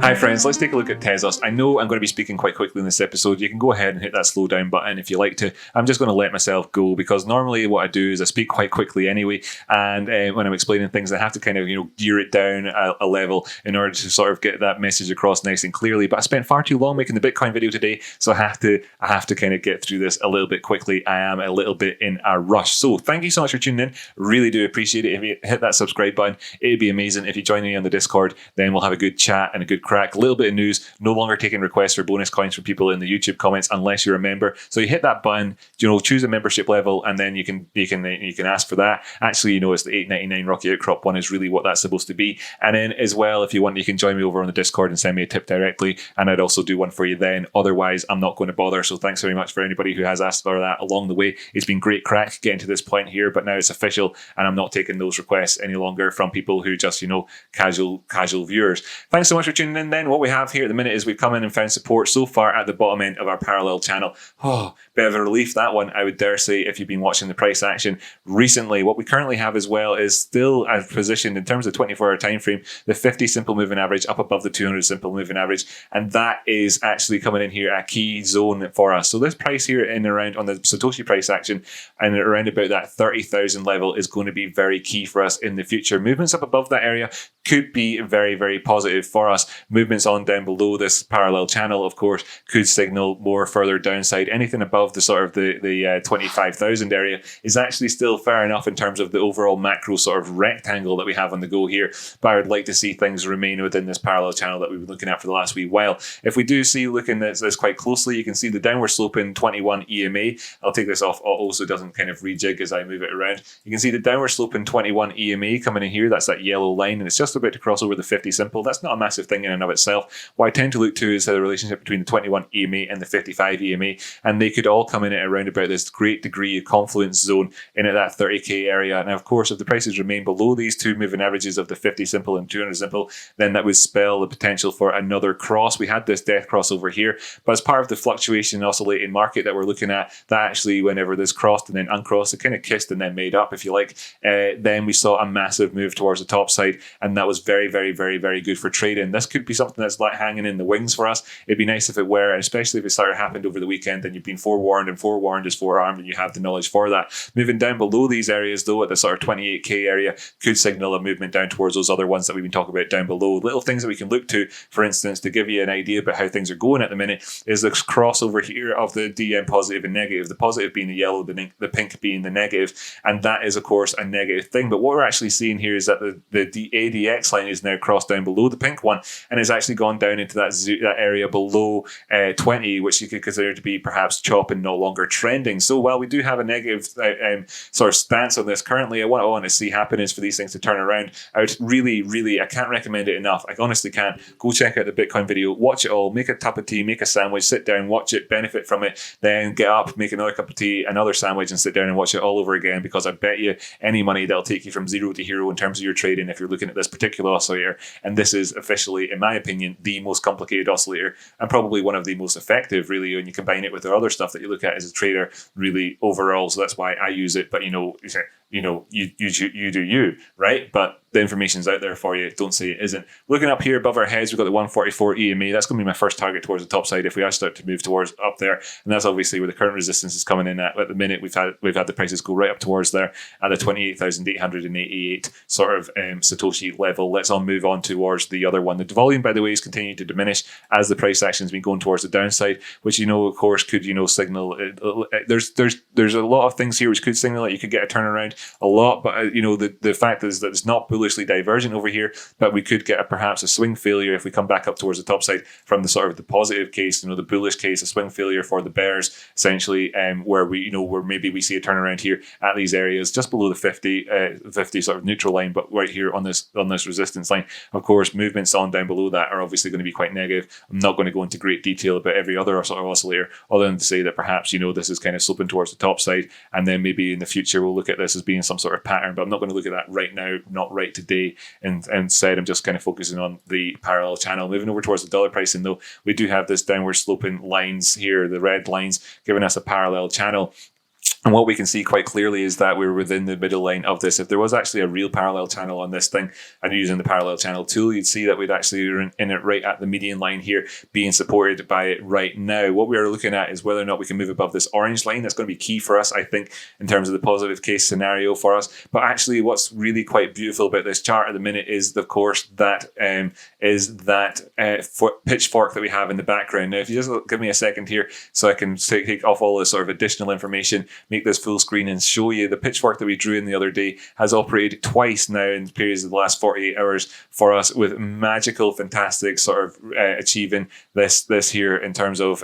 Hi friends, let's take a look at Tezos. I know I'm going to be speaking quite quickly in this episode. You can go ahead and hit that slow down button if you like to. I'm just going to let myself go because normally what I do is I speak quite quickly anyway, and when I'm explaining things I have to kind of gear it down a level in order to sort of get that message across nice and clearly. But I spent far too long making the Bitcoin video today, so I have to kind of get through this a little bit quickly. I am a little bit in a rush. So thank you so much for tuning in. Really do appreciate it. If you hit that subscribe button, it'd be amazing. If you join me on the Discord, then we'll have a good chat and a good crack. A little bit of news. No longer taking requests for bonus coins from people in the YouTube comments unless you're a member. So you hit that button, choose a membership level, and then you can ask for that. Actually, it's the $8.99 Rocky Outcrop one is really what that's supposed to be. And then as well, if you want, you can join me over on the Discord and send me a tip directly, and I'd also do one for you then. Otherwise, I'm not going to bother. So thanks very much for anybody who has asked for that along the way. It's been great crack getting to this point here, but now it's official, and I'm not taking those requests any longer from people who just casual viewers. Thanks so much for tuning in. Then what we have here at the minute is we've come in and found support so far at the bottom end of our parallel channel. Bit of a relief, that one, I would dare say, if you've been watching the price action recently. What we currently have as well is still positioned in terms of 24-hour time frame, the 50 simple moving average up above the 200 simple moving average, and that is actually coming in here a key zone for us. So this price here in around on the Satoshi price action and around about that 30,000 level is going to be very key for us in the future. Movements up above that area could be very, very positive for us. Movements on down below this parallel channel, of course, could signal more further downside. Anything above the sort of the 25,000 area is actually still fair enough in terms of the overall macro sort of rectangle that we have on the go here. But I would like to see things remain within this parallel channel that we've been looking at for the last wee while. If we do see, looking at this quite closely, you can see the downward slope in 21 EMA. I'll take this off auto so it doesn't kind of rejig as I move it around. You can see the downward slope in 21 EMA coming in here. That's that yellow line, and it's just about to cross over the 50 simple. That's not a massive thing in and of itself. What I tend to look to is the relationship between the 21 EMA and the 55 EMA, and they could all come in at around about this great degree of confluence zone in at that 30k area. And of course, if the prices remain below these two moving averages of the 50 simple and 200 simple, then that would spell the potential for another cross. We had this death cross over here, but as part of the fluctuation oscillating market that we're looking at, that actually, whenever this crossed and then uncrossed, it kind of kissed and then made up, if you like. Then we saw a massive move towards the top side, and that was very, very, very, very good for trading. This could be something that's like hanging in the wings for us. It'd be nice if it were, and especially if it started happened over the weekend, then you've been forewarned, and forewarned is forearmed, and you have the knowledge for that. Moving down below these areas, though, at the sort of 28k area, could signal a movement down towards those other ones that we've been talking about down below. Little things that we can look to, for instance, to give you an idea about how things are going at the minute, is this crossover here of the DM positive and negative. The positive being the yellow, the pink being the negative, and that is, of course, a negative thing. But what we're actually seeing here is that the ADX line is now crossed down below the pink one, and it's actually gone down into that area below 20, which you could consider to be perhaps chop and no longer trending. So while we do have a negative sort of stance on this currently, what I want to see happen is for these things to turn around. I would really, I can't recommend it enough. I honestly can't. Go check out the Bitcoin video, watch it all, make a cup of tea, make a sandwich, sit down, watch it, benefit from it, then get up, make another cup of tea, another sandwich, and sit down and watch it all over again, because I bet you any money that'll take you from zero to hero in terms of your trading if you're looking at this particular oscillator. And this is officially, in my opinion, the most complicated oscillator, and probably one of the most effective, really, when you combine it with the other stuff that you look at as a trader, really, overall. So that's why I use it. But you do you, right? But the information's out there for you. Don't say it isn't. Looking up here above our heads, we've got the 144 EMA. That's going to be my first target towards the top side if we are start to move towards up there. And that's obviously where the current resistance is coming in at. At the minute, we've had the prices go right up towards there at the 28,888 sort of Satoshi level. Let's all move on towards the other one. The volume, by the way, is continuing to diminish as the price action's been going towards the downside, which of course could signal. There's a lot of things here which could signal that you could get a turnaround a lot, but the fact is that it's not bullishly divergent over here, but we could get perhaps a swing failure if we come back up towards the top side from the sort of the positive case, the bullish case, a swing failure for the bears, essentially, where where maybe we see a turnaround here at these areas just below the 50 sort of neutral line, but right here on this resistance line. Of course, movements on down below that are obviously going to be quite negative. I'm not going to go into great detail about every other sort of oscillator, other than to say that perhaps this is kind of sloping towards the top side, and then maybe in the future we'll look at this as being some sort of pattern, but I'm not going to look at that right now, not right today. And instead, I'm just kind of focusing on the parallel channel. Moving over towards the dollar pricing, though, we do have this downward sloping lines here, the red lines, giving us a parallel channel. And what we can see quite clearly is that we're within the middle line of this. If there was actually a real parallel channel on this thing and using the parallel channel tool, you'd see that we'd actually be in it right at the median line here, being supported by it right now. What we are looking at is whether or not we can move above this orange line. That's going to be key for us, I think, in terms of the positive case scenario for us. But actually, what's really quite beautiful about this chart at the minute is, of course, that pitchfork that we have in the background. Now, if you just give me a second here so I can take off all this sort of additional information, make this full screen and show you the pitchfork that we drew in the other day has operated twice now in periods of the last 48 hours for us, with magical, fantastic sort of achieving this here in terms of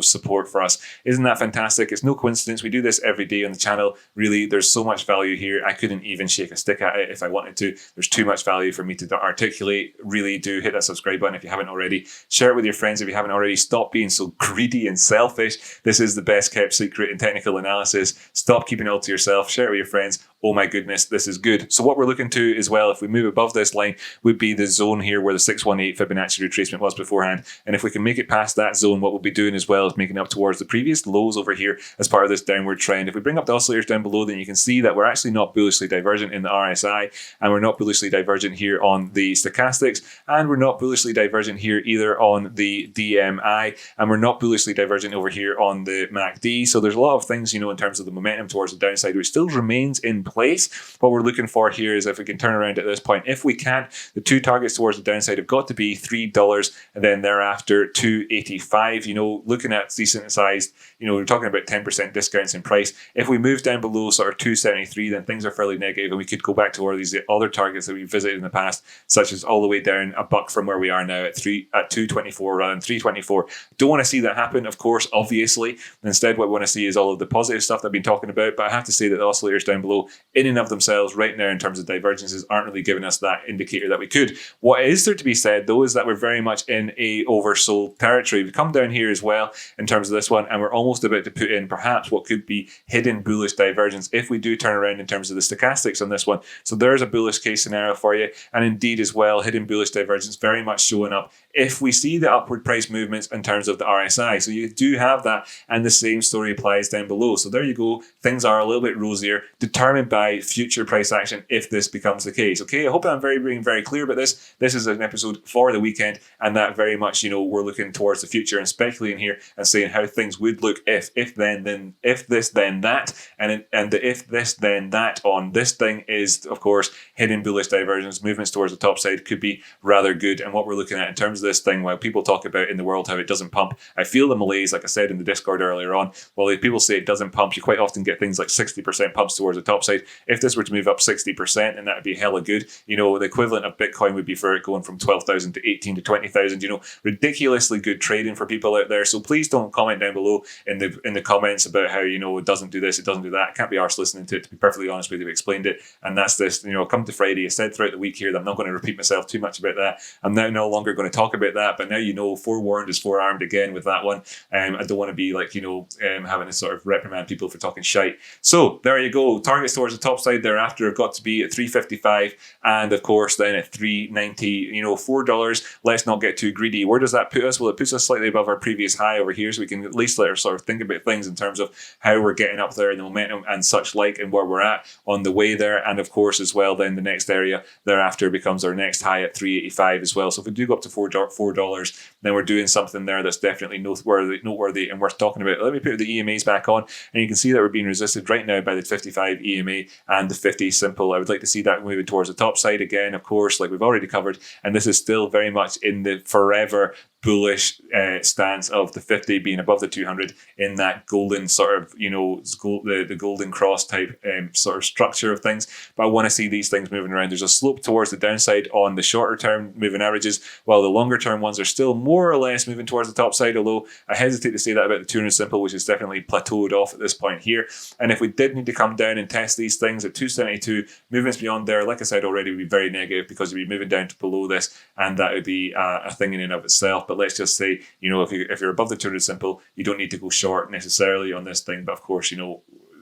support for us. Isn't that fantastic? It's no coincidence. We do this every day on the channel. Really, there's so much value here. I couldn't even shake a stick at it if I wanted to. There's too much value for me to articulate. Really do hit that subscribe button if you haven't already. Share it with your friends if you haven't already. Stop being so greedy and selfish. This is the best kept secret in technical analysis. Stop keeping it all to yourself. Share it with your friends. Oh my goodness, this is good. So what we're looking to as well, if we move above this line, would be the zone here where the 618 Fibonacci retracement was beforehand. And if we can make it past that zone, what we'll be doing as well is making up towards the previous lows over here as part of this downward trend. If we bring up the oscillators down below, then you can see that we're actually not bullishly divergent in the RSI, and we're not bullishly divergent here on the stochastics, and we're not bullishly divergent here either on the DMI, and we're not bullishly divergent over here on the MACD. So there's a lot of things, in terms of the momentum towards the downside, which still remains in place. What we're looking for here is if we can turn around at this point. If we can't, the two targets towards the downside have got to be $3 and then thereafter $2.85. Looking at decent sized, we're talking about 10% discounts in price. If we move down below sort of $2.73, then things are fairly negative, and we could go back to all these other targets that we've visited in the past, such as all the way down a buck from where we are now at $2.24 rather than $3.24. Don't want to see that happen, of course, obviously. Instead, what we want to see is all of the positive stuff that I've been talking about. But I have to say that the oscillators down below, in and of themselves right now in terms of divergences, aren't really giving us that indicator that we could. What is there to be said though is that we're very much in a oversold territory. We come down here as well in terms of this one, and we're almost about to put in perhaps what could be hidden bullish divergence if we do turn around in terms of the stochastics on this one. So there's a bullish case scenario for you, and indeed as well, hidden bullish divergence very much showing up if we see the upward price movements in terms of the RSI. So you do have that, and the same story applies down below. So there you go. Things are a little bit rosier, determined by future price action if this becomes the case. Okay, I hope I'm being very clear about this. This is an episode for the weekend, and that very much, we're looking towards the future and speculating here and saying how things would look if then if this then that, and the if this then that on this thing is, of course, hidden bullish divergence. Movements towards the top side could be rather good. And what we're looking at in terms of this thing, while people talk about in the world how it doesn't pump, I feel the malaise, like I said in the Discord earlier on. While if people say it doesn't pump, you quite often get things like 60% pumps towards the top side. If this were to move up 60%, and that would be hella good. The equivalent of Bitcoin would be for it going from 12,000 to 18 to 20,000. Ridiculously good trading for people out there. So please don't comment down below in the comments about how it doesn't do this, it doesn't do that. I can't be arsed listening to it, to be perfectly honest with you. We've explained it, and that's this. Come to Friday, I said throughout the week here that I'm not going to repeat myself too much about that. I'm now no longer going to talk about that, but now forewarned is forearmed again with that one. I don't want to be like having to sort of reprimand people for talking shite. So there you go. Targets towards the top side thereafter have got to be at $3.55, and of course then at $3.90. $4. Let's not get too greedy. Where does that put us? Well, it puts us slightly above our previous high over here, so we can at least let us sort of think about things in terms of how we're getting up there in the momentum and such like, and where we're at on the way there. And of course as well, then the next area thereafter becomes our next high at $3.85 as well. So if we do go up to $4, then we're doing something there that's definitely noteworthy and worth talking about. Let me put the EMAs back on, and you can see that we're being resisted right now by the 55 EMA and the 50 simple. I would like to see that moving towards the top side again, of course, like we've already covered, and this is still very much in the forever bullish stance of the 50 being above the 200 in that golden sort of, the golden cross type sort of structure of things. But I want to see these things moving around. There's a slope towards the downside on the shorter term moving averages, while the longer term ones are still more or less moving towards the top side, although I hesitate to say that about the 200 simple, which is definitely plateaued off at this point here. And if we did need to come down and test these things at 272, movements beyond there, like I said already, would be very negative because we'd be moving down to below this, and that would be a thing in and of itself. But let's just say, if you're above the 200 simple, you don't need to go short necessarily on this thing. But of course,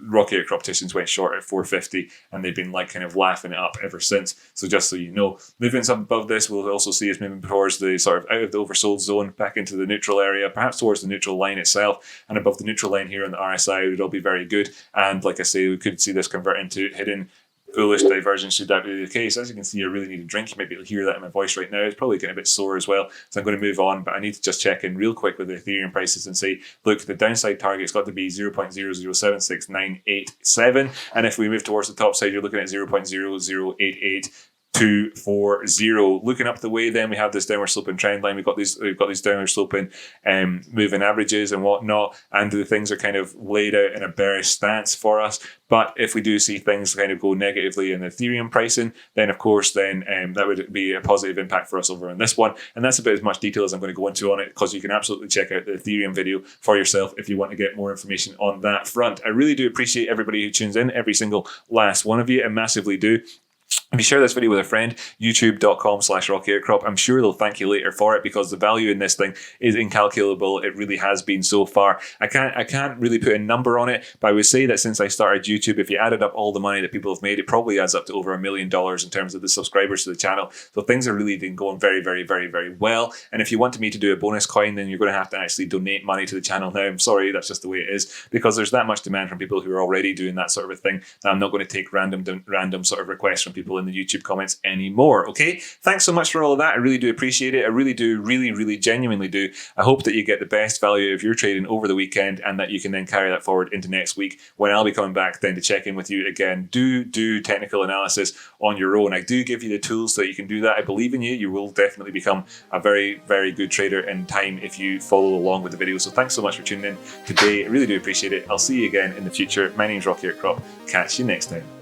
Rocky Outcrop went short at 450, and they've been like kind of laughing it up ever since. So just so you know, movements up above this, we'll also see us moving towards the sort of out of the oversold zone, back into the neutral area, perhaps towards the neutral line itself, and above the neutral line here on the RSI, it would all be very good. And like I say, we could see this convert into hidden bullish divergence should that be the case. As you can see, I really need a drink. You might be able to hear that in my voice right now. It's probably getting a bit sore as well, so I'm going to move on, but I need to just check in real quick with the Ethereum prices and say, look, the downside target's got to be 0.007697, and if we move towards the top side, you're looking at 0.0088240. Looking up the way, then we have this downward sloping trend line. We've got these downward sloping moving averages and whatnot, and the things are kind of laid out in a bearish stance for us. But if we do see things kind of go negatively in the Ethereum pricing, then of course, that would be a positive impact for us over on this one. And that's about as much detail as I'm going to go into on it, because you can absolutely check out the Ethereum video for yourself if you want to get more information on that front. I really do appreciate everybody who tunes in, every single last one of you. I massively do. If you share this video with a friend, youtube.com/Rocky Outcrop, I'm sure they'll thank you later for it, because the value in this thing is incalculable. It really has been so far. I can't really put a number on it, but I would say that since I started YouTube, if you added up all the money that people have made, it probably adds up to over $1 million in terms of the subscribers to the channel. So things are really been going very, very, very, very well. And if you want me to do a bonus coin, then you're going to have to actually donate money to the channel now. I'm sorry, that's just the way it is, because there's that much demand from people who are already doing that sort of a thing, that I'm not going to take random sort of requests from people in the YouTube comments anymore. Okay, thanks so much for all of that. I really do appreciate it. I really do, really genuinely do. I hope that you get the best value of your trading over the weekend, and that you can then carry that forward into next week, when I'll be coming back then to check in with you again. Do technical analysis on your own. I do give you the tools so that you can do that. I believe in you. You will definitely become a very, very good trader in time if you follow along with the video. So thanks so much for tuning in today. I really do appreciate it. I'll see you again in the future. My name's Rocky Outcrop. Catch you next time.